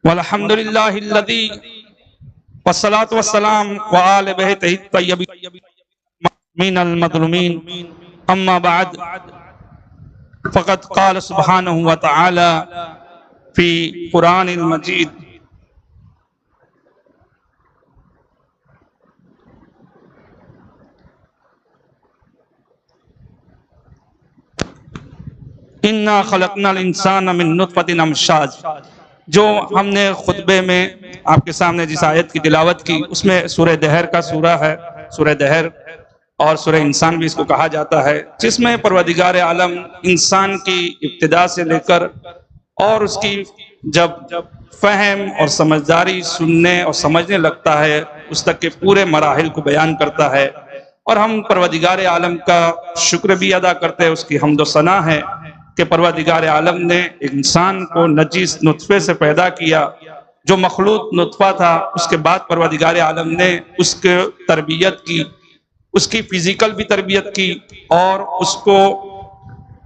والحمد للہ الذی والصلاة والسلام وآل بیتہ الطیبین المظلومین اما بعد فقد قال سبحانہ وتعالی فی قرآن المجید انا خلقنا الانسان من نطفۃ امشاج۔ جو ہم نے خطبے میں آپ کے سامنے جس آیت کی تلاوت کی اس میں سورہ دہر کا سورہ ہے، سورہ دہر اور سورہ انسان بھی اس کو کہا جاتا ہے، جس میں پروردگار عالم انسان کی ابتدا سے لے کر اور اس کی جب فہم اور سمجھداری سننے اور سمجھنے لگتا ہے اس تک کے پورے مراحل کو بیان کرتا ہے، اور ہم پروردگار عالم کا شکر بھی ادا کرتے ہیں، اس کی حمد و ثنا ہے کہ پروردگار عالم نے انسان کو نجیس نطفے سے پیدا کیا، جو مخلوط نطفہ تھا، اس کے بعد پروردگار عالم نے اس کے تربیت کی، اس کی فزیکل بھی تربیت کی، اور اس کو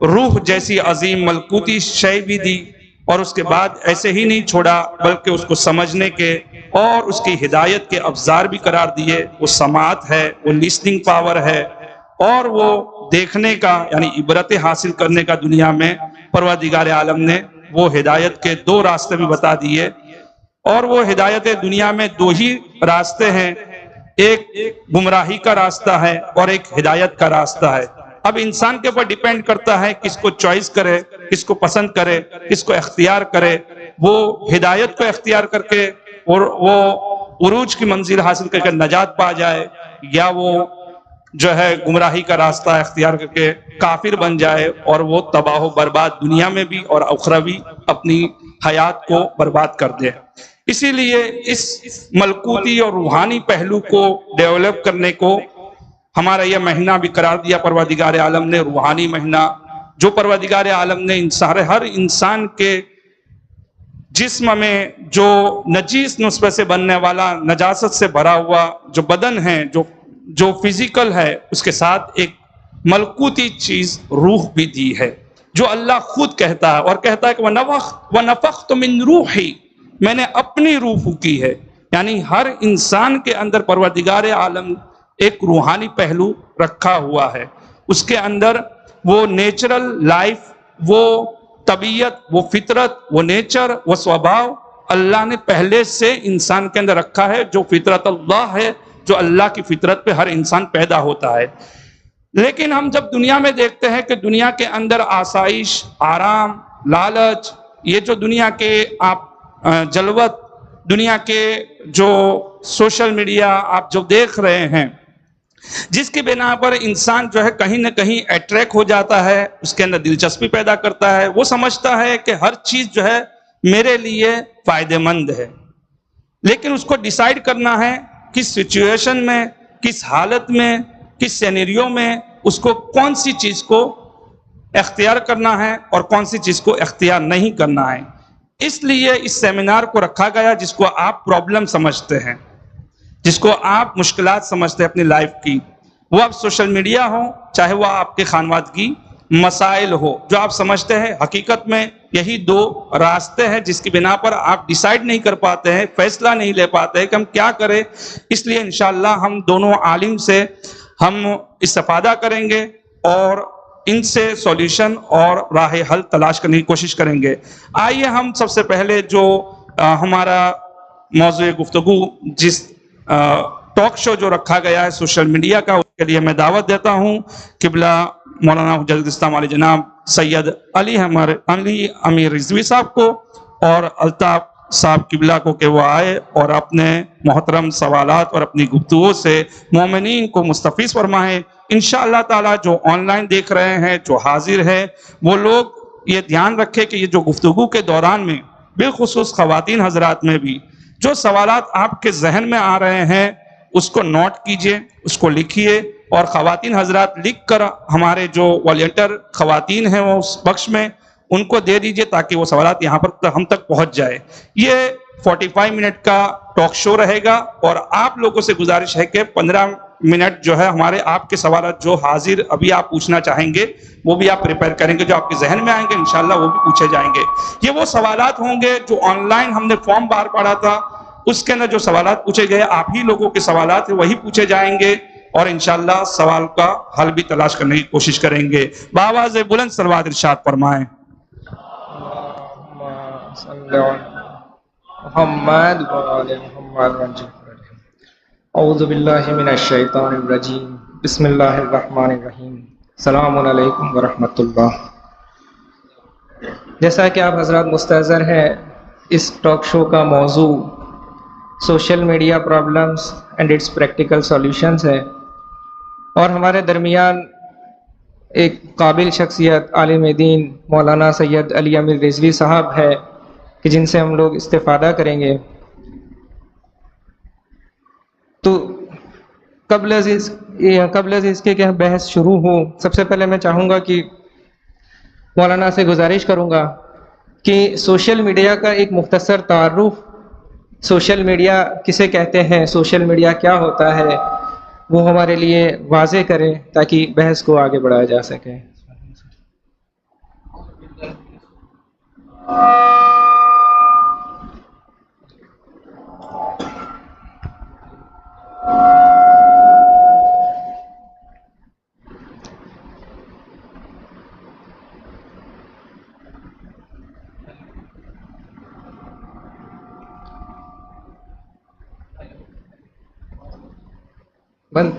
روح جیسی عظیم ملکوتی شے بھی دی، اور اس کے بعد ایسے ہی نہیں چھوڑا بلکہ اس کو سمجھنے کے اور اس کی ہدایت کے افزار بھی قرار دیے۔ وہ سماعت ہے، وہ لسننگ پاور ہے، اور وہ دیکھنے کا یعنی عبرت حاصل کرنے کا دنیا میں پروردگار عالم نے وہ ہدایت کے دو راستے بھی بتا دیے، اور وہ ہدایت دنیا میں دو ہی راستے ہیں، ایک گمراہی کا راستہ ہے اور ایک ہدایت کا راستہ ہے۔ اب انسان کے اوپر ڈیپینڈ کرتا ہے کس کو چوائس کرے، کس کو پسند کرے، کس کو اختیار کرے، وہ ہدایت کو اختیار کر کے اور وہ عروج کی منزل حاصل کر کے نجات پا جائے، یا وہ جو ہے گمراہی کا راستہ اختیار کر کے کافر بن جائے اور وہ تباہ و برباد دنیا میں بھی اور اخروی اپنی حیات کو برباد کر دے۔ اسی لیے اس ملکوتی اور روحانی پہلو کو ڈیولپ کرنے کو ہمارا یہ مہینہ بھی قرار دیا پروردگار عالم نے، روحانی مہینہ، جو پروردگار عالم نے ہر انسان کے جسم میں جو نجیس نطفے سے بننے والا نجاست سے بھرا ہوا جو بدن ہے، جو فزیکل ہے، اس کے ساتھ ایک ملکوتی چیز روح بھی دی ہے، جو اللہ خود کہتا ہے، اور کہتا ہے کہ وَنَفَخْتُ مِن رُوحِي، میں نے اپنی روح پھونکی ہے۔ یعنی ہر انسان کے اندر پروردگار عالم ایک روحانی پہلو رکھا ہوا ہے، اس کے اندر وہ نیچرل لائف، وہ طبیعت، وہ فطرت، وہ نیچر، وہ سوبھاؤ اللہ نے پہلے سے انسان کے اندر رکھا ہے، جو فطرت اللہ ہے، جو اللہ کی فطرت پہ ہر انسان پیدا ہوتا ہے۔ لیکن ہم جب دنیا میں دیکھتے ہیں کہ دنیا کے اندر آسائش، آرام، لالچ، یہ جو دنیا کے آپ جلوت، دنیا کے جو سوشل میڈیا آپ جو دیکھ رہے ہیں، جس کی بنا پر انسان جو ہے کہیں نہ کہیں اٹریکٹ ہو جاتا ہے، اس کے اندر دلچسپی پیدا کرتا ہے، وہ سمجھتا ہے کہ ہر چیز جو ہے میرے لیے فائدہ مند ہے، لیکن اس کو ڈیسائیڈ کرنا ہے کس سچویشن میں، کس حالت میں، کس سینیریو میں اس کو کون سی چیز کو اختیار کرنا ہے اور کون سی چیز کو اختیار نہیں کرنا ہے۔ اس لیے اس سیمینار کو رکھا گیا جس کو آپ پرابلم سمجھتے ہیں، جس کو آپ مشکلات سمجھتے ہیں اپنی لائف کی، وہ اب سوشل میڈیا ہو، چاہے وہ آپ کے خانوادگی مسائل ہو، جو آپ سمجھتے ہیں حقیقت میں یہی دو راستے ہیں جس کی بنا پر آپ ڈیسائیڈ نہیں کر پاتے ہیں، فیصلہ نہیں لے پاتے ہیں کہ ہم کیا کریں۔ اس لیے انشاءاللہ ہم دونوں عالم سے ہم استفادہ کریں گے اور ان سے سولیوشن اور راہ حل تلاش کرنے کی کوشش کریں گے۔ آئیے ہم سب سے پہلے جو ہمارا موضوع گفتگو جس ٹاک شو جو رکھا گیا ہے سوشل میڈیا کا، اس کے لیے میں دعوت دیتا ہوں قبلہ مولانا حجت الاسلام علیہ جناب سید علی امیر رضوی صاحب کو اور الطاف صاحب قبلہ کو کہ وہ آئے اور اپنے محترم سوالات اور اپنی گفتگو سے مومنین کو مستفیض فرمائیں۔ انشاءاللہ تعالی جو آن لائن دیکھ رہے ہیں، جو حاضر ہیں، وہ لوگ یہ دھیان رکھیں کہ یہ جو گفتگو کے دوران میں بالخصوص خواتین حضرات میں بھی جو سوالات آپ کے ذہن میں آ رہے ہیں اس کو نوٹ کیجئے، اس کو لکھیے، اور خواتین حضرات لکھ کر ہمارے جو والنٹر خواتین ہیں وہ اس بخش میں ان کو دے دیجئے تاکہ وہ سوالات یہاں پر ہم تک پہنچ جائے۔ یہ 45 منٹ کا ٹاک شو رہے گا، اور آپ لوگوں سے گزارش ہے کہ منٹ جو ہے ہمارے آپ کے سوالات جو حاضر ابھی آپ پوچھنا چاہیں گے وہ بھی آپ پریپیئر کریں گے، جو آپ کے ذہن میں آئیں گے انشاءاللہ وہ بھی پوچھے جائیں گے۔ یہ وہ سوالات ہوں گے جو آن لائن ہم نے فارم باہر پڑھا تھا، اس کے اندر جو سوالات پوچھے گئے آپ ہی لوگوں کے سوالات ہیں وہی پوچھے جائیں گے، اور انشاءاللہ سوال کا حل بھی تلاش کرنے کی کوشش کریں گے۔ بآواز بلند صلوات ارشاد فرمائیں۔ محمد وآل محمد۔ اعوذ باللہ من الشیطان الرجیم، بسم اللہ الرحمن الرحیم۔ السلام علیکم ورحمۃ اللہ۔ جیسا کہ آپ حضرات مستحضر ہیں، اس ٹاک شو کا موضوع social media problems and its practical solutions ہے، اور ہمارے درمیان ایک قابل شخصیت عالم دین مولانا سید علی امیر رضوی صاحب ہے کہ جن سے ہم لوگ استفادہ کریں گے۔ تو قبل از اس کے کہ بحث شروع ہو، سب سے پہلے میں چاہوں گا کہ مولانا سے گزارش کروں گا کہ سوشل میڈیا کا ایک مختصر تعارف، سوشل میڈیا کسے کہتے ہیں، سوشل میڈیا کیا ہوتا ہے، وہ ہمارے لیے واضح کریں تاکہ بحث کو آگے بڑھایا جا سکے۔ بند۔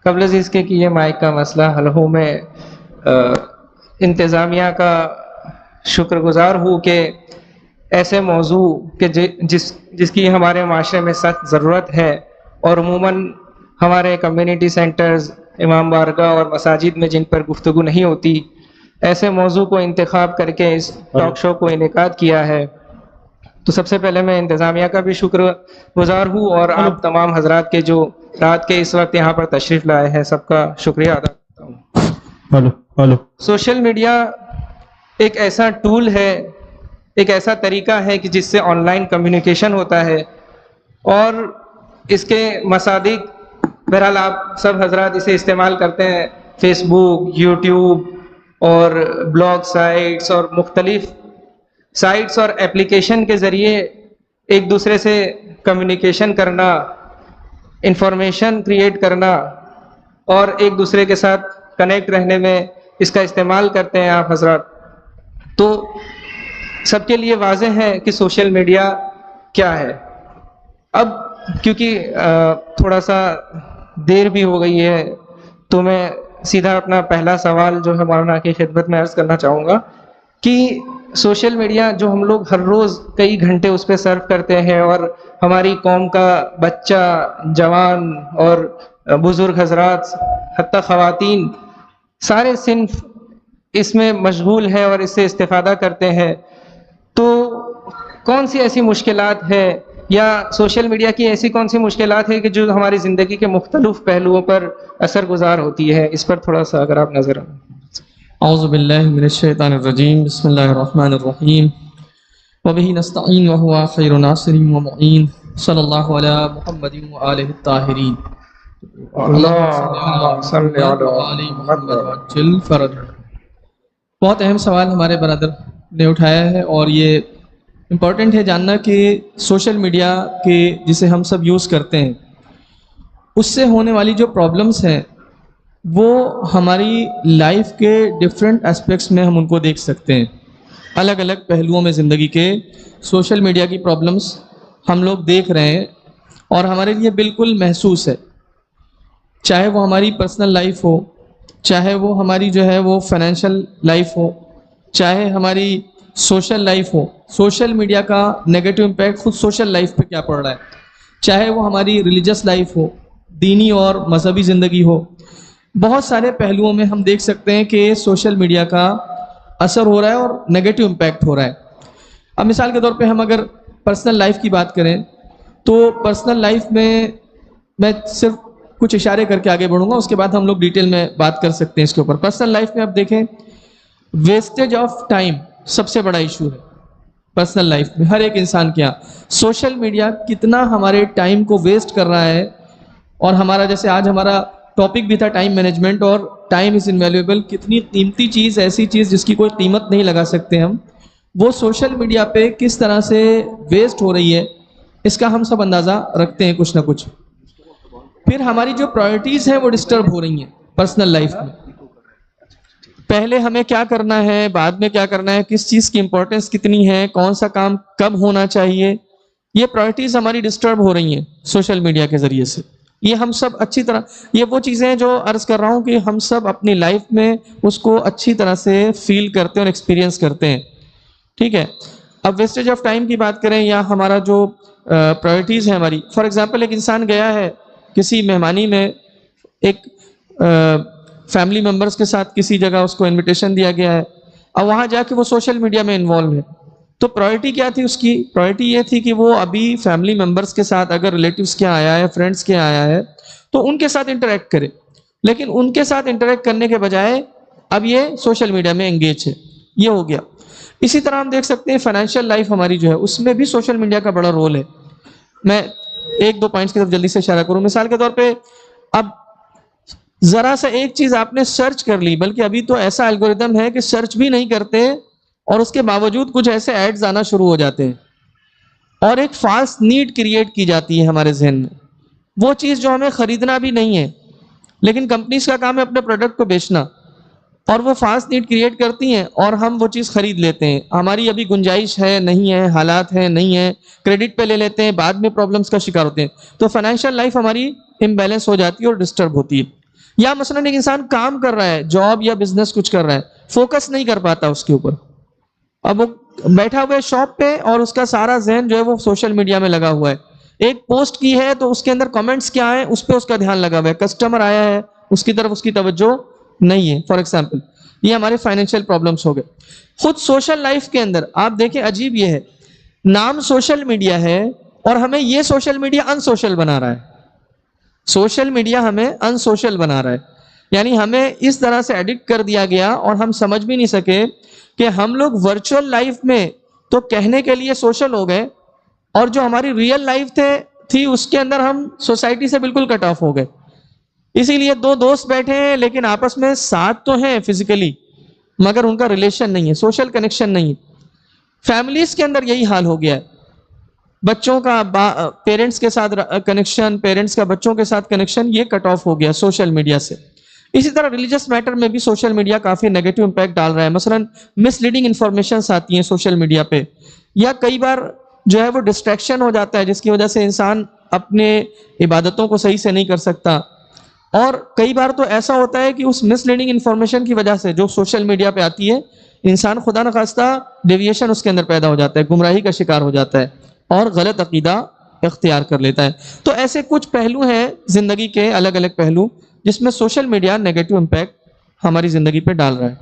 قبل از اس کے کہ یہ مائک کا مسئلہ حل ہو، میں انتظامیہ کا شکر گزار ہوں کہ ایسے موضوع کہ جس کی ہمارے معاشرے میں سخت ضرورت ہے، اور عموماً ہمارے کمیونٹی سینٹرز، امام بارگاہ اور مساجد میں جن پر گفتگو نہیں ہوتی، ایسے موضوع کو انتخاب کر کے اس ٹاک شو کو انعقاد کیا ہے۔ تو سب سے پہلے میں انتظامیہ کا بھی شکر گزار ہوں، اور آپ تمام حضرات کے جو رات کے اس وقت یہاں پر تشریف لائے ہیں سب کا شکریہ ادا کرتا ہوں۔ سوشل میڈیا ایک ایسا ٹول ہے، ایک ایسا طریقہ ہے کہ جس سے آن لائن کمیونیکیشن ہوتا ہے، اور اس کے مصادیق بہرحال آپ سب حضرات اسے استعمال کرتے ہیں، فیس بک، یوٹیوب اور بلاگ سائٹس اور مختلف سائٹس اور اپلیکیشن کے ذریعے ایک دوسرے سے کمیونیکیشن کرنا، انفارمیشن کریٹ کرنا اور ایک دوسرے کے ساتھ کنیکٹ رہنے میں اس کا استعمال کرتے ہیں آپ حضرات۔ تو سب کے لیے واضح ہے کہ سوشل میڈیا کیا ہے۔ اب کیونکہ تھوڑا سا دیر بھی ہو گئی ہے، تو میں سیدھا اپنا پہلا سوال جو ہے مولانا کی خدمت میں عرض کرنا چاہوں گا کہ سوشل میڈیا جو ہم لوگ ہر روز کئی گھنٹے اس پہ صرف کرتے ہیں، اور ہماری قوم کا بچہ، جوان اور بزرگ حضرات، حتیٰ خواتین، سارے صنف اس میں مشغول ہیں اور اس سے استفادہ کرتے ہیں، تو کون سی ایسی مشکلات ہے یا سوشل میڈیا کی ایسی کون سی مشکلات ہے کہ جو ہماری زندگی کے مختلف پہلوؤں پر اثر گزار ہوتی ہے؟ اس پر تھوڑا سا اگر آپ نظر آئیں۔ اعوذ باللہ من الشیطان الرجیم، بسم اللہ الرحمن الرحیم، وبہ نستعین وہو خیر ناصر ومعین، صلی اللہ علی محمد وآلہ الطاہرین، اللہم صلی علی محمد وعجل فرج۔ بہت اہم سوال ہمارے برادر نے اٹھایا ہے، اور یہ امپورٹنٹ ہے جاننا کہ سوشل میڈیا کے جسے ہم سب یوز کرتے ہیں، اس سے ہونے والی جو پرابلمس ہیں وہ ہماری لائف کے ڈفرینٹ اسپیکٹس میں ہم ان کو دیکھ سکتے ہیں۔ الگ الگ پہلوؤں میں زندگی کے سوشل میڈیا کی پرابلمس ہم لوگ دیکھ رہے ہیں، اور ہمارے لیے بالکل محسوس ہے، چاہے وہ ہماری پرسنل لائف ہو، چاہے وہ ہماری جو ہے وہ فائنینشیل لائف ہو، چاہے ہماری سوشل لائف ہو۔ سوشل میڈیا کا نیگیٹو امپیکٹ خود سوشل لائف پہ کیا پڑ رہا ہے، چاہے وہ ہماری ریلیجس لائف ہو، دینی اور مذہبی زندگی ہو، بہت سارے پہلوؤں میں ہم دیکھ سکتے ہیں کہ سوشل میڈیا کا اثر ہو رہا ہے اور نیگیٹو امپیکٹ ہو رہا ہے۔ اب مثال کے طور پہ ہم اگر پرسنل لائف کی بات کریں تو پرسنل لائف میں صرف کچھ اشارے کر کے آگے بڑھوں گا, اس کے بعد ہم لوگ ڈیٹیل میں بات کر سکتے ہیں اس کے اوپر. پرسنل لائف میں اب دیکھیں, ویسٹیج آف ٹائم سب سے بڑا ایشو ہے پرسنل لائف میں ہر ایک انسان کے یہاں. سوشل میڈیا کتنا ہمارے ٹائم کو ویسٹ کر رہا ہے, اور ہمارا جیسے آج ہمارا ٹاپک بھی تھا ٹائم مینجمنٹ, اور ٹائم از انویلیبل, کتنی قیمتی چیز, ایسی چیز جس کی کوئی قیمت نہیں لگا سکتے ہم, وہ سوشل میڈیا پہ کس طرح سے ویسٹ ہو رہی ہے اس کا ہم سب اندازہ رکھتے ہیں کچھ نہ کچھ. پھر ہماری جو پرائرٹیز ہیں وہ ڈسٹرب ہو رہی ہیں پرسنل لائف میں. پہلے ہمیں کیا کرنا ہے, بعد میں کیا کرنا ہے, کس چیز کی امپورٹنس کتنی ہے, کون سا کام کب ہونا چاہیے, یہ پرائرٹیز ہماری ڈسٹرب ہو رہی ہیں سوشل میڈیا کے ذریعے سے. یہ ہم سب اچھی طرح, یہ وہ چیزیں جو عرض کر رہا ہوں کہ ہم سب اپنی لائف میں اس کو اچھی طرح سے فیل کرتے ہیں اور ایکسپیرینس کرتے ہیں. ٹھیک ہے, اب ویسٹیج آف ٹائم کی بات کریں یا ہمارا جو پرائرٹیز ہے ہماری, فار ایگزامپل ایک انسان گیا ہے کسی مہمانی میں, ایک فیملی ممبرس کے ساتھ کسی جگہ اس کو انویٹیشن دیا گیا ہے, اب وہاں جا کے وہ سوشل میڈیا میں انوالو ہے, تو پرائرٹی کیا تھی اس کی؟ پرائرٹی یہ تھی کہ وہ ابھی فیملی ممبرس کے ساتھ, اگر ریلیٹیوس کے آیا ہے, فرینڈس کے آیا ہے, تو ان کے ساتھ انٹریکٹ کرے. لیکن ان کے ساتھ انٹریکٹ کرنے کے بجائے اب یہ سوشل میڈیا میں انگیج ہے, یہ ہو گیا. اسی طرح ہم دیکھ سکتے ہیں فائنینشیل لائف ہماری جو ہے اس میں بھی سوشل میڈیا کا بڑا رول ہے. میں ایک دو پوائنٹس کی طرف جلدی سے اشارہ کروں. مثال کے طور پہ, اب ذرا سا ایک چیز آپ نے سرچ کر لی, بلکہ ابھی تو ایسا الگوریدم ہے کہ سرچ بھی نہیں کرتے اور اس کے باوجود کچھ ایسے ایڈز آنا شروع ہو جاتے ہیں, اور ایک فالس نیڈ کریٹ کی جاتی ہے ہمارے ذہن میں. وہ چیز جو ہمیں خریدنا بھی نہیں ہے, لیکن کمپنیز کا کام ہے اپنے پروڈکٹ کو بیچنا, اور وہ فالس نیڈ کریٹ کرتی ہیں اور ہم وہ چیز خرید لیتے ہیں. ہماری ابھی گنجائش ہے نہیں ہے, حالات ہیں نہیں ہے, کریڈٹ پہ لے لیتے ہیں, بعد میں پرابلمس کا شکار ہوتے ہیں. تو فائنینشیل لائف ہماری امبیلنس ہو جاتی ہے اور ڈسٹرب ہوتی ہے. یا مثلا ایک انسان کام کر رہا ہے, جاب یا بزنس کچھ کر رہا ہے, فوکس نہیں کر پاتا اس کے اوپر, اب وہ بیٹھا ہوا ہے شاپ پہ اور اس کا سارا ذہن جو ہے وہ سوشل میڈیا میں لگا ہوا ہے. ایک پوسٹ کی ہے تو اس کے اندر کمنٹس کیا ہیں اس پہ اس کا دھیان لگا ہوا ہے, کسٹمر آیا ہے اس کی طرف اس کی توجہ نہیں ہے. فار ایگزامپل یہ ہمارے فائنینشیل پرابلمس ہو گئے. خود سوشل لائف کے اندر آپ دیکھیں, عجیب یہ ہے, نام سوشل میڈیا ہے اور ہمیں یہ سوشل میڈیا ان سوشل بنا رہا ہے. سوشل میڈیا ہمیں ان سوشل بنا رہا ہے, یعنی ہمیں اس طرح سے ایڈکٹ کر دیا گیا اور ہم سمجھ بھی نہیں سکے کہ ہم لوگ ورچوئل لائف میں تو کہنے کے لیے سوشل ہو گئے, اور جو ہماری ریئل لائف تھی اس کے اندر ہم سوسائٹی سے بالکل کٹ آف ہو گئے. اسی لیے دو دوست بیٹھے ہیں لیکن آپس میں ساتھ تو ہیں فزیکلی, مگر ان کا ریلیشن نہیں ہے, سوشل کنیکشن نہیں ہے. فیملیز کے اندر یہی حال ہو گیا ہے, بچوں کا پیرنٹس کے ساتھ کنیکشن, پیرنٹس کا بچوں کے ساتھ کنیکشن, یہ کٹ آف ہو گیا سوشل میڈیا سے. اسی طرح ریلیجس میٹر میں بھی سوشل میڈیا کافی نیگیٹو امپیکٹ ڈال رہا ہے. مثلا مس لیڈنگ انفارمیشنس آتی ہیں سوشل میڈیا پہ, یا کئی بار جو ہے وہ ڈسٹریکشن ہو جاتا ہے جس کی وجہ سے انسان اپنے عبادتوں کو صحیح سے نہیں کر سکتا. اور کئی بار تو ایسا ہوتا ہے کہ اس مس لیڈنگ انفارمیشن کی وجہ سے جو سوشل میڈیا پہ آتی ہے, انسان خدا نخواستہ ڈیویشن اس کے اندر پیدا ہو جاتا ہے, گمراہی کا شکار ہو جاتا ہے اور غلط عقیدہ اختیار کر لیتا ہے. تو ایسے کچھ پہلو ہیں زندگی کے, الگ الگ پہلو, جس میں سوشل میڈیا نیگیٹو امپیکٹ ہماری زندگی پہ ڈال رہا ہے.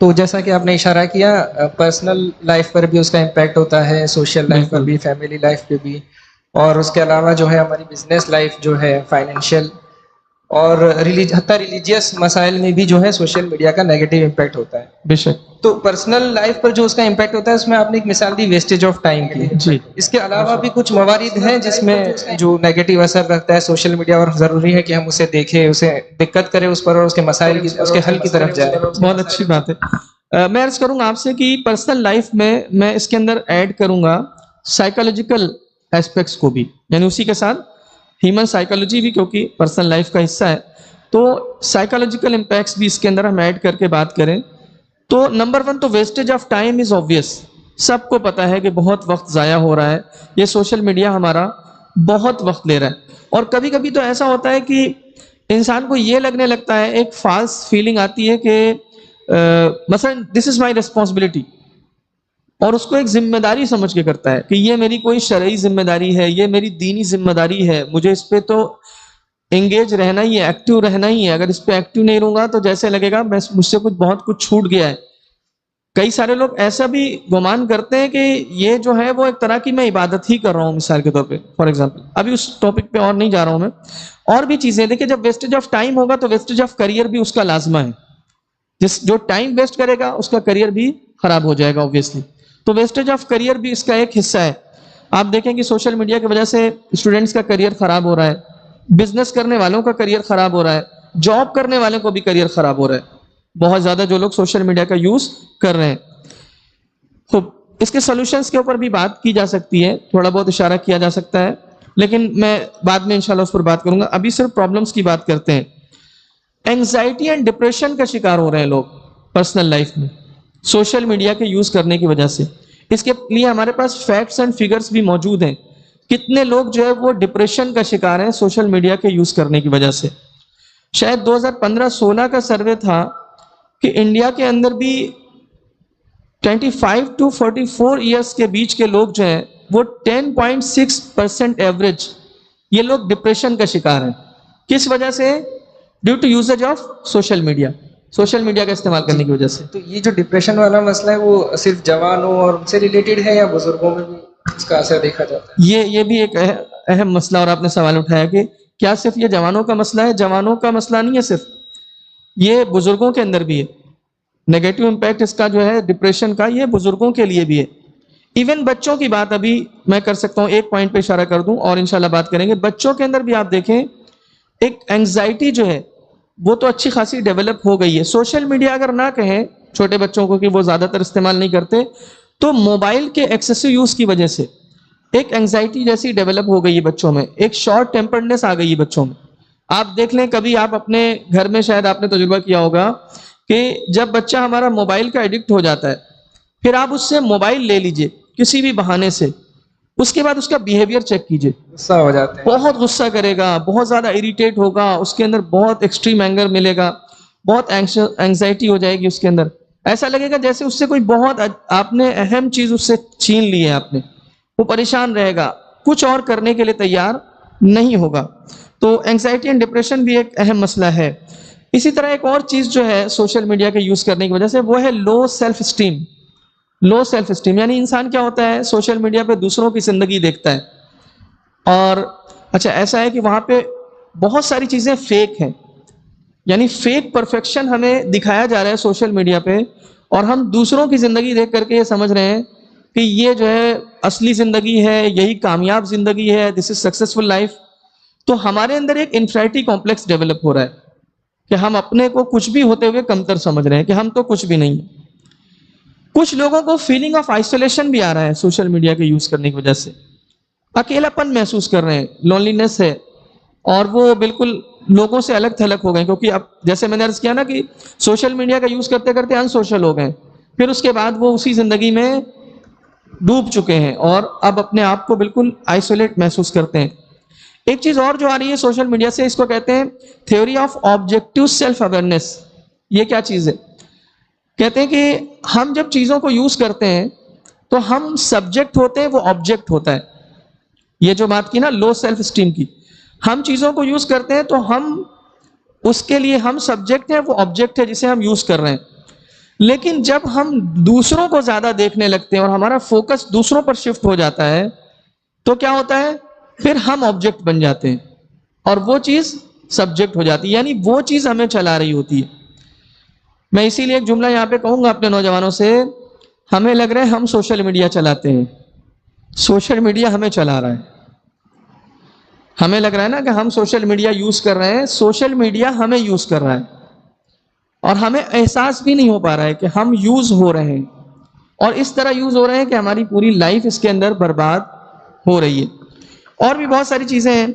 تو جیسا کہ آپ نے اشارہ کیا, پرسنل لائف پر بھی اس کا امپیکٹ ہوتا ہے, سوشل لائف پر بھی, فیملی لائف پہ بھی, اور اس کے علاوہ جو ہے ہماری بزنس لائف جو ہے, فائنینشیل اور حتیٰ ریلیجیس مسائل میں بھی جو ہے سوشل میڈیا کا نیگیٹو امپیکٹ ہوتا ہے. بے شک. تو پرسنل لائف پر جو اس کا امپیکٹ ہوتا ہے اس میں آپ نے ایک مثال دی ویسٹیج آف ٹائم کی. جی. اس کے علاوہ بھی کچھ موارد ہیں جس میں جو نیگیٹو اثر رکھتا ہے سوشل میڈیا, اور ضروری ہے کہ ہم اسے دیکھیں, اسے دقت کریں اس پر, اور اس کے مسائل کی, اس کے حل کی طرف جائیں. بہت اچھی بات ہے. میں عرض کروں گا آپ سے کہ پرسنل لائف میں اس کے اندر ایڈ کروں گا سائیکالوجیکل ایسپیکٹس کو بھی, یعنی اسی کے ساتھ ہیومن سائیکالوجی بھی, کیونکہ پرسنل لائف کا حصہ ہے. تو سائیکالوجیکل امپیکٹس بھی اس کے اندر ہم ایڈ کر کے بات کریں تو نمبر 1 تو wastage of time is obvious. سب کو پتا ہے کہ بہت وقت ضائع ہو رہا ہے, یہ سوشل میڈیا ہمارا بہت وقت لے رہا ہے. اور کبھی کبھی تو ایسا ہوتا ہے کہ انسان کو یہ لگنے لگتا ہے, ایک فالس فیلنگ آتی ہے کہ مثلا دس از مائی ریسپانسبلٹی, اور اس کو ایک ذمہ داری سمجھ کے کرتا ہے کہ یہ میری کوئی شرعی ذمہ داری ہے, یہ میری دینی ذمہ داری ہے, مجھے اس پہ تو انگیج رہنا ہی ہے, ایکٹیو رہنا ہی ہے. اگر اس پہ ایکٹیو نہیں رہوں گا تو جیسے لگے گا مجھ سے بہت کچھ چھوٹ گیا ہے. کئی سارے لوگ ایسا بھی گمان کرتے ہیں کہ یہ جو ہے وہ ایک طرح کی میں عبادت ہی کر رہا ہوں مثال کے طور پہ. فار ایگزامپل ابھی اس ٹاپک پہ اور نہیں جا رہا ہوں میں. اور بھی چیزیں دیکھیں، جب ویسٹیج آف ٹائم ہوگا تو ویسٹیج آف کریئر بھی اس کا لازمہ ہے. جو ٹائم ویسٹ کرے گا اس کا کریئر بھی خراب ہو جائے گا اوبویسلی. تو ویسٹیج آف کریئر بھی اس کا ایک حصہ ہے. آپ دیکھیں کہ سوشل میڈیا کی وجہ سے اسٹوڈنٹس کا کریئر خراب ہو رہا ہے، بزنس کرنے والوں کا کریئر خراب ہو رہا ہے، جاب کرنے والوں کو بھی کریئر خراب ہو رہا ہے. بہت زیادہ جو لوگ سوشل میڈیا کا یوز کر رہے ہیں. خوب، اس کے سولوشنز کے اوپر بھی بات کی جا سکتی ہے، تھوڑا بہت اشارہ کیا جا سکتا ہے، لیکن میں بعد میں انشاءاللہ اس پر بات کروں گا. ابھی صرف پرابلمز کی بات کرتے ہیں. اینگزائٹی اینڈ ڈپریشن کا شکار ہو رہے ہیں لوگ پرسنل لائف میں سوشل میڈیا کے یوز کرنے کی وجہ سے. اس کے لیے ہمارے پاس فیکٹس اینڈ فگرز بھی موجود ہیں. کتنے لوگ جو ہے وہ ڈپریشن کا شکار ہیں سوشل میڈیا کے یوز کرنے کی وجہ سے. شاید 2015-16 کا سروے تھا کہ انڈیا کے اندر بھی 25 to 44 ایئرس کے بیچ کے لوگ جو ہیں وہ 10.6% ایوریج یہ لوگ ڈپریشن کا شکار ہیں. کس وجہ سے؟ Due to usage of social media, social media کا استعمال کرنے کی وجہ سے. تو یہ جو ڈپریشن والا مسئلہ ہے وہ صرف جوانوں اور ان سے ریلیٹڈ ہے یا بزرگوں میں بھی اس کا اثر دیکھا جاتا ہے؟ یہ بھی ایک اہم مسئلہ اور آپ نے سوال اٹھایا کہ کیا صرف یہ جوانوں کا مسئلہ ہے؟ جوانوں کا مسئلہ نہیں ہے صرف، یہ بزرگوں کے اندر بھی ہے. نیگیٹو امپیکٹ اس کا جو ہے ڈپریشن کا یہ بزرگوں کے لیے بھی ہے. ایون بچوں کی بات ابھی میں کر سکتا ہوں، ایک پوائنٹ پہ اشارہ کر دوں اور انشاءاللہ بات کریں گے. بچوں کے اندر بھی آپ دیکھیں ایک اینگزائٹی جو ہے وہ تو اچھی خاصی ڈیولپ ہو گئی ہے. سوشل میڈیا اگر نہ کہیں چھوٹے بچوں کو کہ وہ زیادہ تر استعمال نہیں کرتے، تو موبائل کے ایکسیسو یوز کی وجہ سے ایک اینگزائٹی جیسی ڈیولپ ہو گئی ہے بچوں میں، ایک شارٹ ٹیمپرڈنس آ گئی ہے بچوں میں. آپ دیکھ لیں کبھی آپ اپنے گھر میں شاید آپ نے تجربہ کیا ہوگا کہ جب بچہ ہمارا موبائل کا ایڈکٹ ہو جاتا ہے پھر آپ اس سے موبائل لے لیجئے کسی بھی بہانے سے، اس کے بعد اس کا بیہیویئر چیک کیجئے، غصہ ہو جاتے ہیں، بہت غصہ کرے گا، بہت زیادہ اریٹیٹ ہوگا، اس کے اندر بہت ایکسٹریم اینگر ملے گا، بہت اینگزائٹی ہو جائے گی اس کے اندر. ایسا لگے گا جیسے اس سے کوئی بہت آپ نے اہم چیز اس سے چھین لی ہے آپ نے. وہ پریشان رہے گا، کچھ اور کرنے کے لیے تیار نہیں ہوگا. تو اینگزائٹی اینڈ ڈپریشن بھی ایک اہم مسئلہ ہے. اسی طرح ایک اور چیز جو ہے سوشل میڈیا کے یوز کرنے کی وجہ سے وہ ہے low self esteem. Low self esteem یعنی انسان کیا ہوتا ہے سوشل میڈیا پہ دوسروں کی زندگی دیکھتا ہے اور اچھا ایسا ہے کہ وہاں پہ بہت ساری چیزیں فیک ہیں، یعنی فیک پرفیکشن ہمیں دکھایا جا رہا ہے سوشل میڈیا پہ اور ہم دوسروں کی زندگی دیکھ کر کے یہ سمجھ رہے ہیں کہ یہ جو ہے اصلی زندگی ہے، یہی کامیاب زندگی ہے، دس از سکسیسفل لائف. تو ہمارے اندر ایک انفیریٹی کمپلیکس ڈیولپ ہو رہا ہے کہ ہم اپنے کو کچھ بھی ہوتے ہوئے کمتر سمجھ رہے ہیں کہ ہم تو کچھ بھی نہیں. کچھ لوگوں کو فیلنگ آف آئسولیشن بھی آ رہا ہے سوشل میڈیا کے یوز کرنے کی وجہ سے، اکیلا پن محسوس کر رہے ہیں، لونلینس ہے اور وہ بالکل لوگوں سے الگ تھلگ ہو گئے. کیونکہ اب جیسے میں نے عرض کیا نا کہ سوشل میڈیا کا یوز کرتے کرتے ان سوشل ہو گئے، پھر اس کے بعد وہ اسی زندگی میں ڈوب چکے ہیں اور اب اپنے آپ کو بالکل آئسولیٹ محسوس کرتے ہیں. ایک چیز اور جو آ رہی ہے سوشل میڈیا سے، اس کو کہتے ہیں theory of objective self awareness. یہ کیا چیز ہے؟ کہتے ہیں کہ ہم جب چیزوں کو یوز کرتے ہیں تو ہم سبجیکٹ ہوتے ہیں، وہ آبجیکٹ ہوتا ہے. یہ جو بات کی نا لو سیلف اسٹیم کی، ہم چیزوں کو یوز کرتے ہیں تو ہم اس کے لیے ہم سبجیکٹ ہیں، وہ آبجیکٹ ہے جسے ہم یوز کر رہے ہیں. لیکن جب ہم دوسروں کو زیادہ دیکھنے لگتے ہیں اور ہمارا فوکس دوسروں پر شفٹ ہو جاتا ہے تو کیا ہوتا ہے؟ پھر ہم آبجیکٹ بن جاتے ہیں اور وہ چیز سبجیکٹ ہو جاتی ہے، یعنی وہ چیز ہمیں چلا رہی ہوتی ہے. میں اسی لیے ایک جملہ یہاں پہ کہوں گا اپنے نوجوانوں سے، ہمیں لگ رہا ہے ہم سوشل میڈیا چلاتے ہیں، سوشل میڈیا ہمیں چلا رہا ہے. ہمیں لگ رہا ہے نا کہ ہم سوشل میڈیا یوز کر رہے ہیں، سوشل میڈیا ہمیں یوز کر رہا ہے اور ہمیں احساس بھی نہیں ہو پا رہا ہے کہ ہم یوز ہو رہے ہیں اور اس طرح یوز ہو رہے ہیں کہ ہماری پوری لائف اس کے اندر برباد ہو رہی ہے. اور بھی بہت ساری چیزیں ہیں.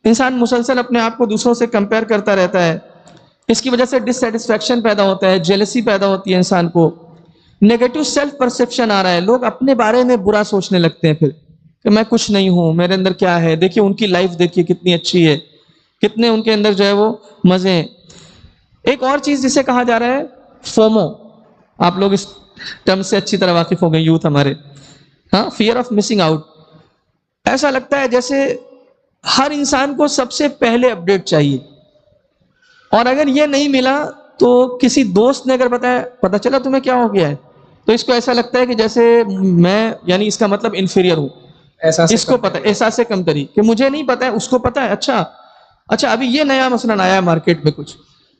انسان مسلسل اپنے آپ کو دوسروں سے کمپیئر کرتا رہتا ہے، اس کی وجہ سے ڈسسیٹسفیکشن پیدا ہوتا ہے، جیلسی پیدا ہوتی ہے انسان کو، نیگیٹو سیلف پرسیپشن آ رہا ہے، لوگ اپنے بارے میں برا سوچنے لگتے ہیں پھر کہ میں کچھ نہیں ہوں، میرے اندر کیا ہے، دیکھیے ان کی لائف دیکھیے کتنی اچھی ہے، کتنے ان کے اندر جو ہے وہ مزے ہیں. ایک اور چیز جسے کہا جا رہا ہے فومو، آپ لوگ اس ٹرم سے اچھی طرح واقف ہو گئے یوتھ ہمارے، ہاں، فیئر آف مسنگ آؤٹ. ایسا لگتا ہے جیسے ہر انسان کو سب سے پہلے اپڈیٹ چاہیے اور اگر یہ نہیں ملا تو کسی دوست نے اگر بتایا پتہ چلا تمہیں کیا ہو گیا ہے تو اس کو ایسا لگتا ہے کہ جیسے میں یعنی اس کا مطلب انفیریئر ہوں. اس کو پتہ ہے احساس کمتری کہ مجھے نہیں پتا ہے اس کو پتا ہے. اچھا ابھی یہ نیا مثلاً آیا ہے مارکیٹ میں کچھ,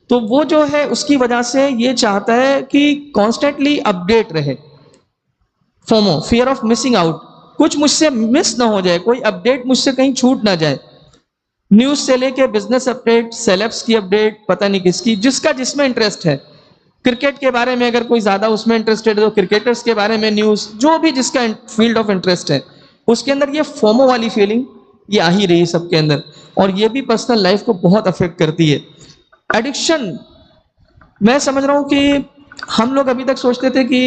تو وہ جو ہے اس کی وجہ سے یہ چاہتا ہے کہ کانسٹنٹلی اپڈیٹ رہے. FOMO, fear of missing out, کچھ مجھ سے مس نہ ہو جائے, کوئی اپڈیٹ مجھ سے کہیں چھوٹ نہ جائے. نیوز سے لے کے بزنس اپڈیٹ, سیلبس کی اپڈیٹ, پتہ نہیں کس کی, جس کا جس میں انٹرسٹ ہے. کرکٹ کے بارے میں اگر کوئی زیادہ اس میں انٹرسٹڈ ہے تو کرکٹرز کے بارے میں نیوز, جو بھی جس کا فیلڈ آف انٹرسٹ ہے اس کے اندر یہ فومو والی فیلنگ یہ آ ہی رہی سب کے اندر, اور یہ بھی پرسنل لائف کو بہت افیکٹ کرتی ہے. ایڈکشن, میں سمجھ رہا ہوں کہ ہم لوگ ابھی تک سوچتے تھے کہ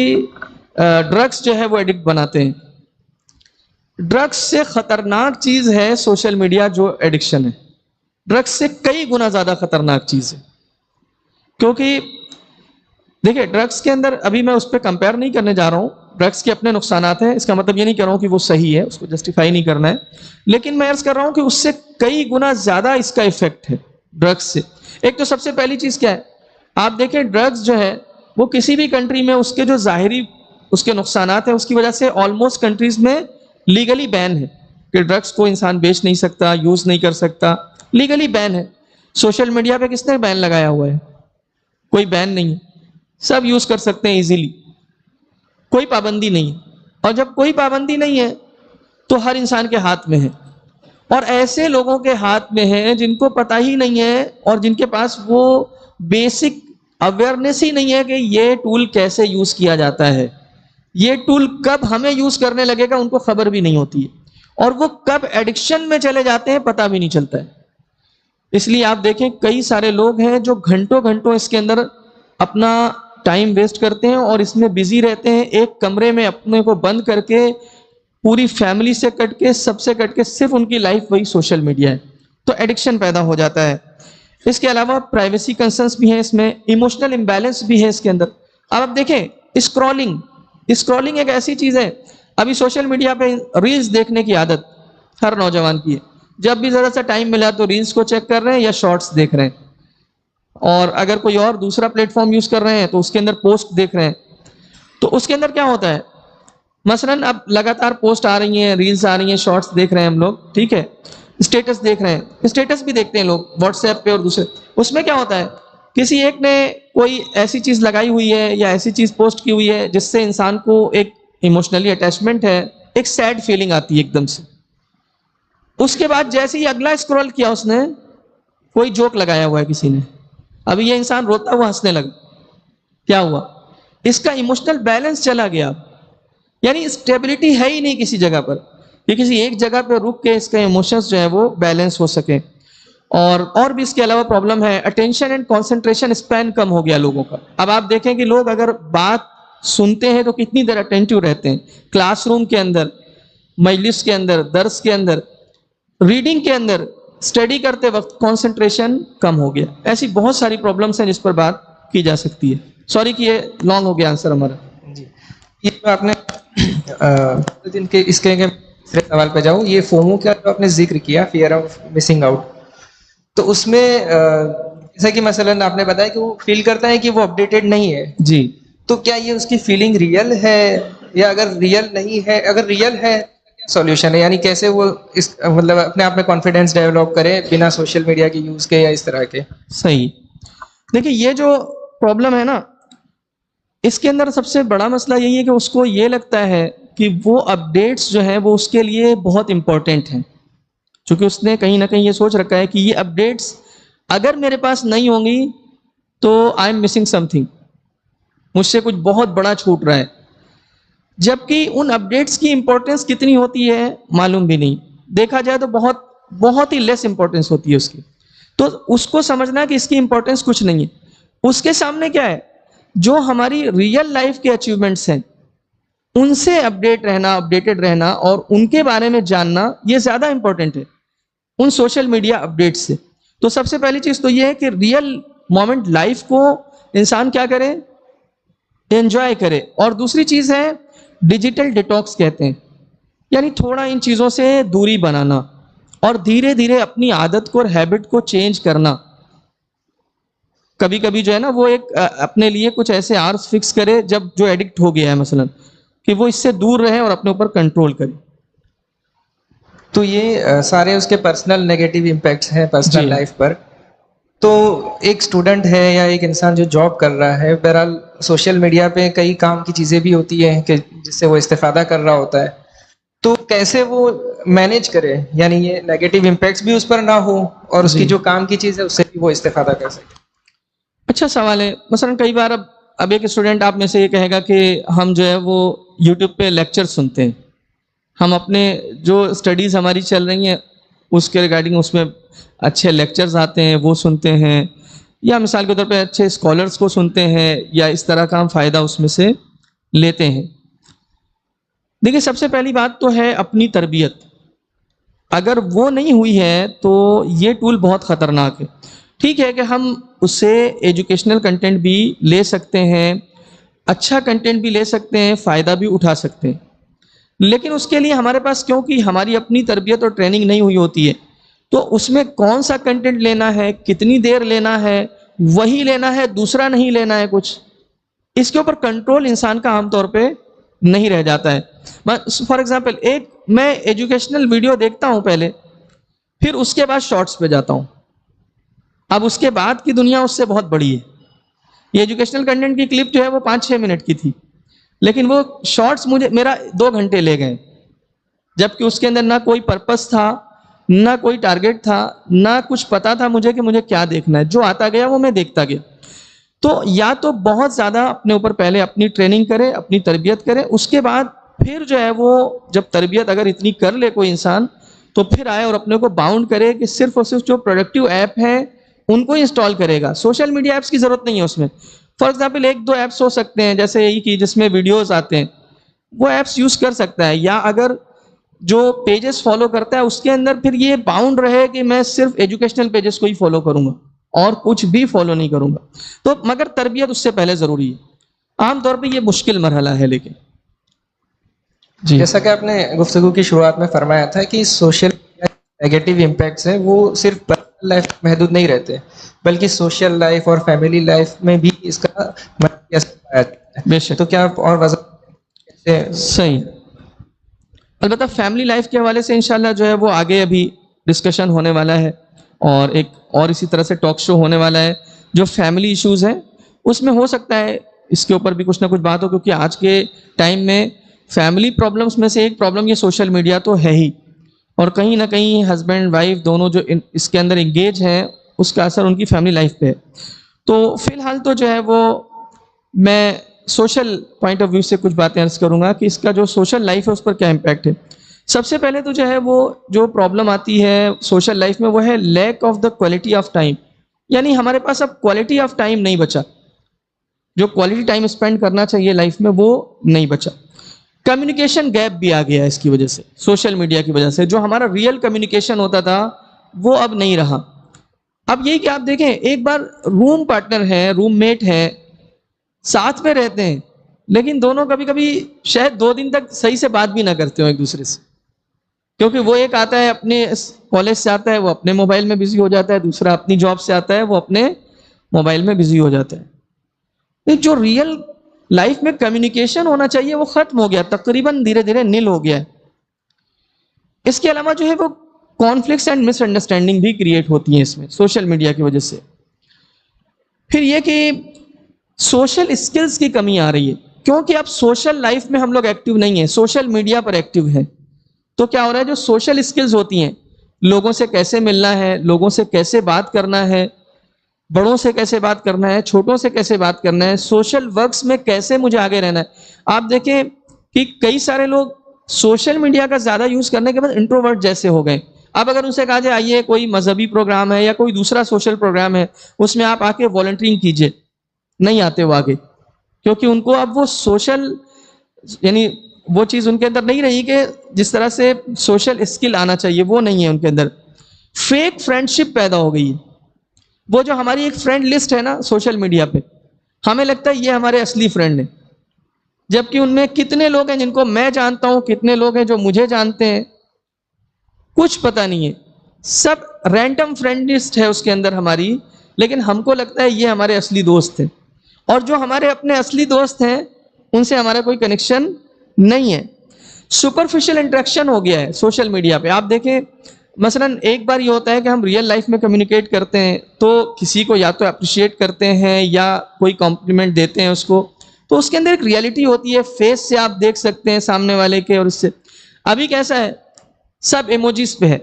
ڈرگس جو ہے وہ ایڈکٹ بناتے ہیں. ڈرگس سے خطرناک چیز ہے سوشل میڈیا جو ایڈکشن ہے. ڈرگس سے کئی گنا زیادہ خطرناک چیز ہے, کیونکہ دیکھیں ڈرگس کے اندر ابھی میں اس پہ کمپیئر نہیں کرنے جا رہا ہوں, ڈرگس کے اپنے نقصانات ہیں, اس کا مطلب یہ نہیں کر رہا ہوں کہ وہ صحیح ہے, اس کو جسٹیفائی نہیں کرنا ہے, لیکن میں عرض کر رہا ہوں کہ اس سے کئی گنا زیادہ اس کا ایفیکٹ ہے ڈرگس سے. ایک تو سب سے پہلی چیز کیا ہے, آپ دیکھیں ڈرگس جو ہے وہ کسی بھی کنٹری میں اس کے جو ظاہری اس کے نقصانات ہیں اس کی وجہ سے آلموسٹ کنٹریز میں لیگلی بین ہے کہ ڈرگس کو انسان بیچ نہیں سکتا, یوز نہیں کر سکتا, لیگلی بین ہے. سوشل میڈیا پہ کس نے بین لگایا ہوا ہے؟ کوئی بین نہیں ہے, سب یوز کر سکتے ہیں ایزیلی, کوئی پابندی نہیں. اور جب کوئی پابندی نہیں ہے تو ہر انسان کے ہاتھ میں ہے, اور ایسے لوگوں کے ہاتھ میں ہے جن کو پتہ ہی نہیں ہے اور جن کے پاس وہ بیسک اویئرنیس ہی نہیں ہے کہ یہ ٹول کیسے یوز کیا جاتا ہے, یہ ٹول کب ہمیں یوز کرنے لگے گا ان کو خبر بھی نہیں ہوتی ہے, اور وہ کب ایڈکشن میں چلے جاتے ہیں پتہ بھی نہیں چلتا ہے. اس لیے آپ دیکھیں کئی سارے لوگ ہیں جو گھنٹوں گھنٹوں اس کے اندر اپنا ٹائم ویسٹ کرتے ہیں اور اس میں بزی رہتے ہیں, ایک کمرے میں اپنے کو بند کر کے, پوری فیملی سے کٹ کے, سب سے کٹ کے, صرف ان کی لائف وہی سوشل میڈیا ہے. تو ایڈکشن پیدا ہو جاتا ہے. اس کے علاوہ پرائیویسی کنسرنس بھی ہیں اس میں, ایموشنل امبیلنس بھی ہے اس کے اندر. اب آپ دیکھیں اسکرولنگ ایک ایسی چیز ہے, ابھی سوشل میڈیا پہ ریلز دیکھنے کی عادت ہر نوجوان کی ہے. جب بھی ذرا سا ٹائم ملا تو ریلز کو چیک کر رہے ہیں یا شارٹس دیکھ رہے ہیں, اور اگر کوئی اور دوسرا پلیٹ فارم یوز کر رہے ہیں تو اس کے اندر پوسٹ دیکھ رہے ہیں. تو اس کے اندر کیا ہوتا ہے, مثلاً اب لگاتار پوسٹ آ رہی ہیں, ریلز آ رہی ہیں, شارٹس دیکھ رہے ہیں ہم لوگ, ٹھیک ہے, اسٹیٹس دیکھ رہے ہیں, اسٹیٹس بھی دیکھتے ہیں لوگ واٹس ایپ پہ اور دوسرے. اس میں کیا ہوتا ہے, کسی ایک نے کوئی ایسی چیز لگائی ہوئی ہے یا ایسی چیز پوسٹ کی ہوئی ہے جس سے انسان کو ایک ایموشنلی اٹیچمنٹ ہے, ایک سیڈ فیلنگ آتی ہے ایک دم سے. اس کے بعد جیسے ہی اگلا اسکرول کیا اس نے, کوئی جوک لگایا ہوا ہے کسی نے, ابھی یہ انسان روتا ہوا ہنسنے لگا, کیا ہوا, اس کا ایموشنل بیلنس چلا گیا. یعنی اسٹیبلٹی ہے ہی نہیں کسی جگہ پر کہ کسی ایک جگہ پہ رک کے اس کا ایموشنز جو ہے وہ بیلنس ہو سکے. اور بھی اس کے علاوہ پرابلم ہے, اٹینشن اینڈ کنسنٹریشن اسپین کم ہو گیا لوگوں کا. اب آپ دیکھیں کہ لوگ اگر بات سنتے ہیں تو کتنی دیر اٹینٹیو رہتے ہیں, کلاس روم کے اندر, مجلس کے اندر, درس کے اندر, ریڈنگ کے اندر, اسٹڈی کرتے وقت کنسنٹریشن کم ہو گیا. ایسی بہت ساری پرابلمس ہیں جس پر بات کی جا سکتی ہے. سوری کہ یہ لانگ ہو گیا آنسر ہمارا. جی, یہ جو آپ نے اس کے سوال پہ جاؤں, یہ فومو کا جو آپ نے ذکر کیا, فیئر آف مسنگ آؤٹ, تو اس میں جیسا کہ مثلاً آپ نے بتایا کہ وہ فیل کرتا ہے کہ وہ اپڈیٹڈ نہیں ہے, جی, تو کیا یہ اس کی فیلنگ ریئل ہے, یا اگر ریئل نہیں ہے, اگر ریئل ہے سولوشن ہے, یعنی کیسے وہ اس مطلب اپنے آپ میں کانفیڈینس ڈیولپ کرے بنا سوشل میڈیا کے یوز کے یا اس طرح کے. صحیح. دیکھیں یہ جو پرابلم ہے نا, اس کے اندر سب سے بڑا مسئلہ یہی ہے کہ اس کو یہ لگتا ہے کہ وہ اپڈیٹس جو ہیں وہ اس کے لیے بہت امپورٹنٹ ہیں, چونکہ اس نے کہیں نہ کہیں یہ سوچ رکھا ہے کہ یہ اپڈیٹس اگر میرے پاس نہیں ہوں گی تو I am missing some thing, مجھ سے کچھ بہت بڑا چھوٹ رہا ہے. جبکہ ان اپڈیٹس کی امپورٹنس کتنی ہوتی ہے معلوم بھی نہیں, دیکھا جائے تو بہت ہی لیس امپورٹنس ہوتی ہے اس کی. تو اس کو سمجھنا کہ اس کی امپورٹنس کچھ نہیں ہے. اس کے سامنے کیا ہے, جو ہماری ریئل لائف کے اچیومنٹس ہیں ان سے اپڈیٹڈ رہنا اور ان کے بارے میں جاننا, یہ زیادہ امپورٹنٹ ہے ان سوشل میڈیا اپڈیٹس سے. تو سب سے پہلی چیز تو یہ ہے کہ ریئل مومنٹ لائف کو انسان کیا کرے, انجوائے کرے. اور دوسری چیز ہے ڈیجیٹل ڈیٹاکس کہتے ہیں, یعنی تھوڑا ان چیزوں سے دوری بنانا اور دھیرے دھیرے اپنی عادت کو اور ہیبٹ کو چینج کرنا. کبھی کبھی جو ہے نا وہ ایک اپنے لیے کچھ ایسے آرس فکس کرے جب جو ایڈکٹ ہو گیا ہے مثلا، کہ وہ اس سے دور رہے اور اپنے اوپر کنٹرول کرے. تو یہ سارے اس کے پرسنل نیگیٹو امپیکٹس ہیں پرسنل جی. لائف پر. تو ایک اسٹوڈنٹ ہے یا ایک انسان جو جاب کر رہا ہے، بہرحال سوشل میڈیا پہ کئی کام کی چیزیں بھی ہوتی ہیں کہ جس سے وہ استفادہ کر رہا ہوتا ہے، تو کیسے وہ مینیج کرے، یعنی یہ نیگیٹو امپیکٹس بھی اس پر نہ ہو اور اس کی جو کام کی چیز ہے اس سے بھی وہ استفادہ کر سکے؟ اچھا سوال ہے. مثلا کئی بار اب ایک اسٹوڈنٹ آپ میں سے یہ کہے گا کہ ہم جو ہے وہ یوٹیوب پہ لیکچر سنتے ہیں، ہم اپنے جو اسٹڈیز ہماری چل رہی ہیں اس کے ریگارڈنگ اس میں اچھے لیکچرز آتے ہیں وہ سنتے ہیں، یا مثال کے طور پہ اچھے اسکالرس کو سنتے ہیں، یا اس طرح کا ہم فائدہ اس میں سے لیتے ہیں. دیکھیے سب سے پہلی بات تو ہے اپنی تربیت. اگر وہ نہیں ہوئی ہے تو یہ ٹول بہت خطرناک ہے. ٹھیک ہے کہ ہم اس سے ایجوکیشنل کنٹینٹ بھی لے سکتے ہیں، اچھا کنٹینٹ بھی لے سکتے ہیں، فائدہ بھی اٹھا سکتے ہیں، لیکن اس کے لیے ہمارے پاس کیونکہ ہماری اپنی تربیت اور ٹریننگ نہیں ہوئی ہوتی ہے، تو اس میں کون سا کنٹینٹ لینا ہے، کتنی دیر لینا ہے، وہی لینا ہے، دوسرا نہیں لینا ہے کچھ، اس کے اوپر کنٹرول انسان کا عام طور پہ نہیں رہ جاتا ہے. فار ایگزامپل ایک میں ایجوکیشنل ویڈیو دیکھتا ہوں پہلے، پھر اس کے بعد شارٹس پہ جاتا ہوں. اب اس کے بعد کی دنیا اس سے بہت بڑی ہے. یہ ایجوکیشنل کنٹینٹ کی کلپ جو ہے وہ 5-6 منٹ کی تھی، لیکن وہ شارٹس میرا 2 گھنٹے لے گئے، جبکہ اس کے اندر نہ کوئی پرپس تھا، نہ کوئی ٹارگیٹ تھا، نہ کچھ پتا تھا مجھے کہ مجھے کیا دیکھنا ہے. جو آتا گیا وہ میں دیکھتا گیا. تو یا تو بہت زیادہ اپنے اوپر پہلے اپنی ٹریننگ کرے، اپنی تربیت کرے، اس کے بعد پھر جو ہے وہ جب تربیت اگر اتنی کر لے کوئی انسان، تو پھر آئے اور اپنے کو باؤنڈ کرے کہ صرف اور صرف جو پروڈکٹیو ایپ ہیں ان کو انسٹال کرے گا. سوشل میڈیا ایپس کی ضرورت نہیں ہے اس میں. فار ایگزامپل 1-2 ایپس ہو سکتے ہیں جیسے یہی کہ جس میں ویڈیوز آتے ہیں، وہ ایپس یوز کر سکتا ہے. یا اگر جو پیجز فالو کرتا ہے اس کے اندر پھر یہ باؤنڈ رہے کہ میں صرف ایجوکیشنل پیجز کو ہی فالو کروں گا اور کچھ بھی فالو نہیں کروں گا. تو مگر تربیت اس سے پہلے ضروری ہے. عام طور پہ یہ مشکل مرحلہ ہے. لیکن جی، جیسا کہ آپ نے گفتگو کی شروعات میں فرمایا تھا کہ سوشل نیگیٹو امپیکٹس ہیں وہ صرف پرسنل لائف محدود نہیں رہتے، بلکہ سوشل لائف اور فیملی لائف میں بھی اس کا منفی اثر پایا جاتا ہے. بے شک. تو کیا آپ اور وضاحت؟ صحیح. البتہ فیملی لائف کے حوالے سے انشاءاللہ جو ہے وہ آگے ابھی ڈسکشن ہونے والا ہے، اور ایک اور اسی طرح سے ٹاک شو ہونے والا ہے جو فیملی ایشوز ہیں اس میں ہو سکتا ہے اس کے اوپر بھی کچھ نہ کچھ بات ہو، کیونکہ آج کے ٹائم میں فیملی پرابلمس میں سے ایک پرابلم یہ سوشل میڈیا تو ہے ہی، اور کہیں نہ کہیں ہسبینڈ وائف دونوں جو اس کے اندر انگیج ہیں اس کا اثر ان کی فیملی لائف پہ ہے. تو فی الحال تو جو ہے وہ میں سوشل پوائنٹ آف ویو سے کچھ باتیں عرض کروں گا کہ اس کا جو سوشل لائف ہے اس پر کیا امپیکٹ ہے. سب سے پہلے تو جو ہے وہ جو پرابلم آتی ہے سوشل لائف میں وہ ہے lack of the quality of time. یعنی ہمارے پاس اب کوالٹی آف ٹائم نہیں بچا، جو کوالٹی ٹائم اسپینڈ کرنا چاہیے لائف میں وہ نہیں بچا. کمیونیکیشن گیپ بھی آ گیا ہے اس کی وجہ سے، سوشل میڈیا کی وجہ سے. جو ہمارا ریئل کمیونیکیشن ہوتا تھا وہ اب نہیں رہا. اب یہی کہ آپ دیکھیں ایک بار روم پارٹنر ہیں، روم میٹ ہیں، ساتھ میں رہتے ہیں، لیکن دونوں کبھی کبھی شاید 2 دن تک صحیح سے بات بھی نہ کرتے ہو ایک دوسرے سے، کیونکہ وہ ایک آتا ہے اپنے کالج سے آتا ہے وہ اپنے موبائل میں بزی ہو جاتا ہے، دوسرا اپنی جاب سے آتا ہے وہ اپنے موبائل میں بزی ہو جاتا ہے. جو ریئل لائف میں کمیونیکیشن ہونا چاہیے وہ ختم ہو گیا، تقریباً دھیرے دھیرے نل ہو گیا ہے. اس کے علاوہ جو ہے وہ کانفلکٹس اینڈ مس انڈرسٹینڈنگ بھی کریٹ ہوتی ہیں اس میں سوشل میڈیا کی وجہ سے. پھر یہ کہ سوشل اسکلز کی کمی آ رہی ہے، کیونکہ اب سوشل لائف میں ہم لوگ ایکٹیو نہیں ہیں، سوشل میڈیا پر ایکٹیو ہیں. تو کیا ہو رہا ہے جو سوشل اسکلز ہوتی ہیں، لوگوں سے کیسے ملنا ہے، لوگوں سے کیسے بات کرنا ہے، بڑوں سے کیسے بات کرنا ہے، چھوٹوں سے کیسے بات کرنا ہے، سوشل ورکس میں کیسے مجھے آگے رہنا ہے. آپ دیکھیں کہ کئی سارے لوگ سوشل میڈیا کا زیادہ یوز کرنے کے بعد انٹروورٹ جیسے ہو گئے. اب اگر ان سے کہا جائے آئیے کوئی مذہبی پروگرام ہے یا کوئی دوسرا سوشل پروگرام ہے اس میں آپ آ کے والنٹرنگ کیجئے، نہیں آتے وہ آگے، کیونکہ ان کو اب وہ سوشل یعنی وہ چیز ان کے اندر نہیں رہی کہ جس طرح سے سوشل اسکل آنا چاہیے وہ نہیں ہے ان کے اندر. فیک فرینڈشپ پیدا ہو گئی ہے. وہ جو ہماری ایک فرینڈ لسٹ ہے نا سوشل میڈیا پہ، ہمیں لگتا ہے یہ ہمارے اصلی فرینڈ ہیں، جبکہ ان میں کتنے لوگ ہیں جن کو میں جانتا ہوں، کتنے لوگ ہیں جو مجھے جانتے ہیں، کچھ پتہ نہیں ہے. سب رینڈم فرینڈ لسٹ ہے اس کے اندر ہماری، لیکن ہم کو لگتا ہے یہ ہمارے اصلی دوست ہیں، اور جو ہمارے اپنے اصلی دوست ہیں ان سے ہمارا کوئی کنیکشن نہیں ہے. سپرفیشل انٹریکشن ہو گیا ہے سوشل میڈیا پہ. آپ دیکھیں مثلا ایک بار یہ ہوتا ہے کہ ہم ریئل لائف میں کمیونیکیٹ کرتے ہیں تو کسی کو یا تو اپریشیٹ کرتے ہیں یا کوئی کمپلیمنٹ دیتے ہیں اس کو، تو اس کے اندر ایک ریئلٹی ہوتی ہے، فیس سے آپ دیکھ سکتے ہیں سامنے والے کے. اور اس سے ابھی کیسا ہے، سب ایموجیز پہ ہے،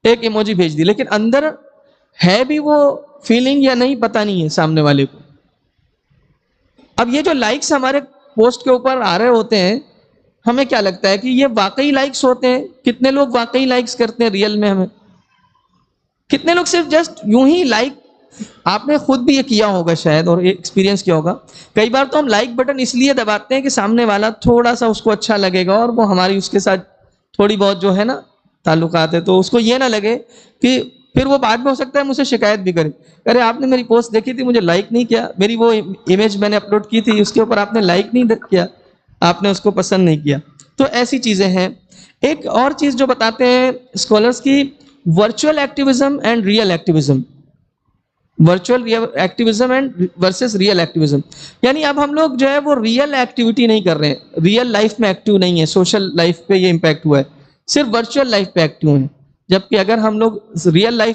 ایک ایموجی بھیج دی، لیکن اندر ہے بھی وہ فیلنگ یا نہیں پتہ نہیں ہے سامنے والے کو. اب یہ جو لائکس ہمارے پوسٹ کے اوپر آ رہے ہوتے ہیں، ہمیں کیا لگتا ہے کہ یہ واقعی لائکس ہوتے ہیں؟ کتنے لوگ واقعی لائکس کرتے ہیں ریئل میں؟ ہمیں کتنے لوگ صرف جسٹ یوں ہی لائک؟ آپ نے خود بھی یہ کیا ہوگا شاید اور ایکسپیرینس کیا ہوگا. کئی بار تو ہم لائک بٹن اس لیے دباتے ہیں کہ سامنے والا تھوڑا سا اس کو اچھا لگے گا اور وہ ہماری اس کے ساتھ تھوڑی بہت جو ہے نا تعلقات ہے، تو اس کو یہ نہ لگے کہ پھر وہ بعد میں ہو سکتا ہے مجھ سے شکایت بھی کرے، ارے آپ نے میری پوسٹ دیکھی تھی، مجھے لائک نہیں کیا، میری وہ امیج میں نے اپلوڈ کی تھی اس کے اوپر آپ نے لائک نہیں کیا، آپ نے اس کو پسند نہیں کیا. تو ایسی چیزیں ہیں. ایک اور چیز جو بتاتے ہیں اسکالرس کی، virtual activism and real activism. Virtual activism and versus real activism, یعنی اب ہم لوگ جو ہے وہ ریئل ایکٹیویٹی نہیں کر رہے ہیں، ریئل لائف میں ایکٹیو نہیں ہے، سوشل لائف پہ یہ امپیکٹ ہوا ہے، صرف ورچوئل لائف پہ ایکٹیو ہیں. جبکہ اگر ہم لوگ ریئل لائف